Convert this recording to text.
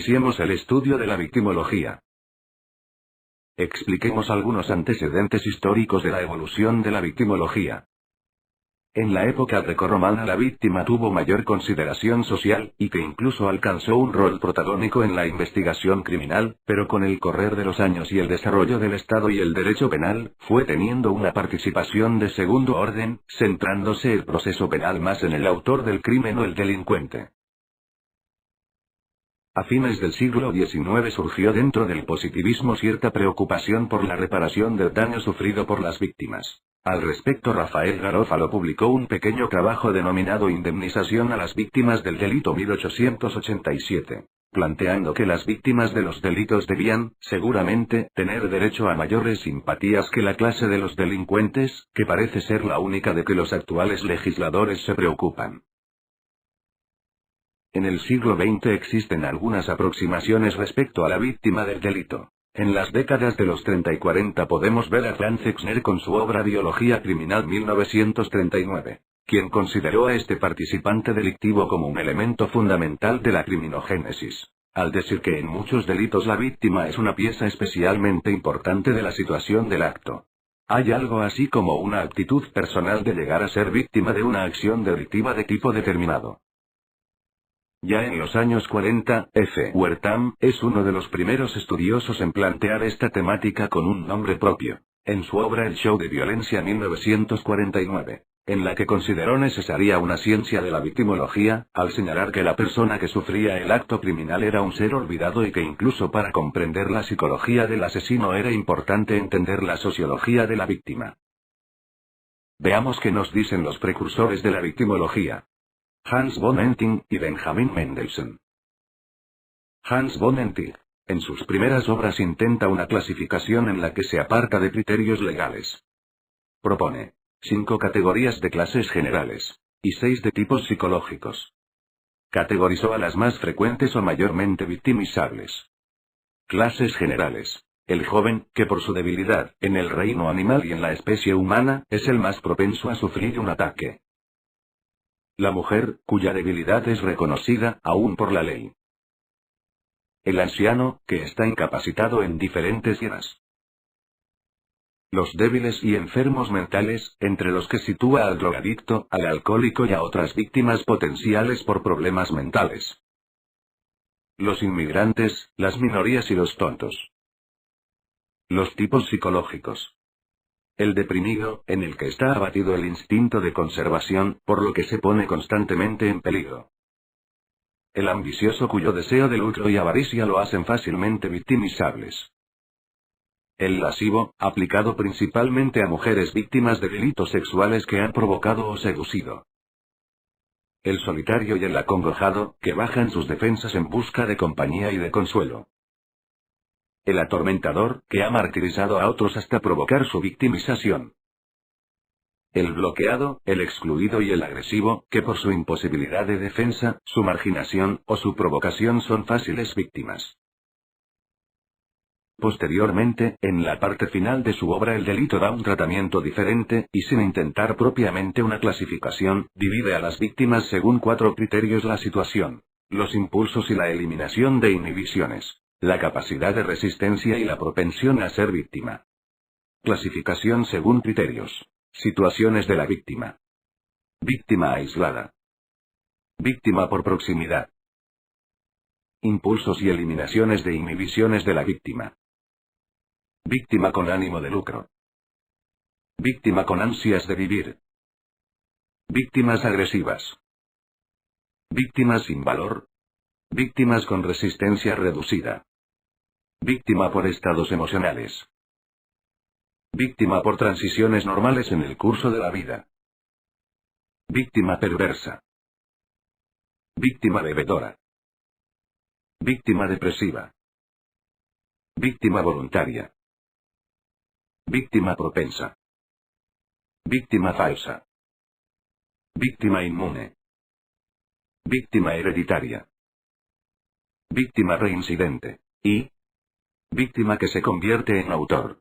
Iniciemos el estudio de la victimología. Expliquemos algunos antecedentes históricos de la evolución de la victimología. En la época grecorromana la víctima tuvo mayor consideración social, y que incluso alcanzó un rol protagónico en la investigación criminal, pero con el correr de los años y el desarrollo del Estado y el derecho penal, fue teniendo una participación de segundo orden, centrándose el proceso penal más en el autor del crimen o el delincuente. A fines del siglo XIX surgió dentro del positivismo cierta preocupación por la reparación del daño sufrido por las víctimas. Al respecto, Rafael Garófalo publicó un pequeño trabajo denominado Indemnización a las víctimas del delito 1887, planteando que las víctimas de los delitos debían, seguramente, tener derecho a mayores simpatías que la clase de los delincuentes, que parece ser la única de que los actuales legisladores se preocupan. En el siglo XX existen algunas aproximaciones respecto a la víctima del delito. En las décadas de los 30 y 40 podemos ver a Franz Exner con su obra Biología Criminal 1939, quien consideró a este participante delictivo como un elemento fundamental de la criminogénesis, al decir que en muchos delitos la víctima es una pieza especialmente importante de la situación del acto. Hay algo así como una actitud personal de llegar a ser víctima de una acción delictiva de tipo determinado. Ya en los años 40, F. Wertham es uno de los primeros estudiosos en plantear esta temática con un nombre propio, en su obra El show de violencia 1949, en la que consideró necesaria una ciencia de la victimología, al señalar que la persona que sufría el acto criminal era un ser olvidado y que incluso para comprender la psicología del asesino era importante entender la sociología de la víctima. Veamos qué nos dicen los precursores de la victimología. Hans von Enting y Benjamin Mendelssohn. Hans von Enting, en sus primeras obras intenta una clasificación en la que se aparta de criterios legales. Propone 5 categorías de clases generales, y 6 de tipos psicológicos. Categorizó a las más frecuentes o mayormente victimizables. Clases generales. El joven, que por su debilidad, en el reino animal y en la especie humana, es el más propenso a sufrir un ataque. La mujer, cuya debilidad es reconocida, aún por la ley. El anciano, que está incapacitado en diferentes hieras. Los débiles y enfermos mentales, entre los que sitúa al drogadicto, al alcohólico y a otras víctimas potenciales por problemas mentales. Los inmigrantes, las minorías y los tontos. Los tipos psicológicos. El deprimido, en el que está abatido el instinto de conservación, por lo que se pone constantemente en peligro. El ambicioso cuyo deseo de lucro y avaricia lo hacen fácilmente victimizables. El lascivo, aplicado principalmente a mujeres víctimas de delitos sexuales que han provocado o seducido. El solitario y el acongojado, que bajan sus defensas en busca de compañía y de consuelo. El atormentador, que ha martirizado a otros hasta provocar su victimización. El bloqueado, el excluido y el agresivo, que por su imposibilidad de defensa, su marginación, o su provocación son fáciles víctimas. Posteriormente, en la parte final de su obra el delito da un tratamiento diferente, y sin intentar propiamente una clasificación, divide a las víctimas según 4 criterios: la situación, los impulsos y la eliminación de inhibiciones, la capacidad de resistencia y la propensión a ser víctima. Clasificación según criterios. Situaciones de la víctima. Víctima aislada. Víctima por proximidad. Impulsos y eliminaciones de inhibiciones de la víctima. Víctima con ánimo de lucro. Víctima con ansias de vivir. Víctimas agresivas. Víctimas sin valor. Víctimas con resistencia reducida. Víctima por estados emocionales. Víctima por transiciones normales en el curso de la vida. Víctima perversa. Víctima bebedora. Víctima depresiva. Víctima voluntaria. Víctima propensa. Víctima falsa. Víctima inmune. Víctima hereditaria. Víctima reincidente. Y víctima que se convierte en autor.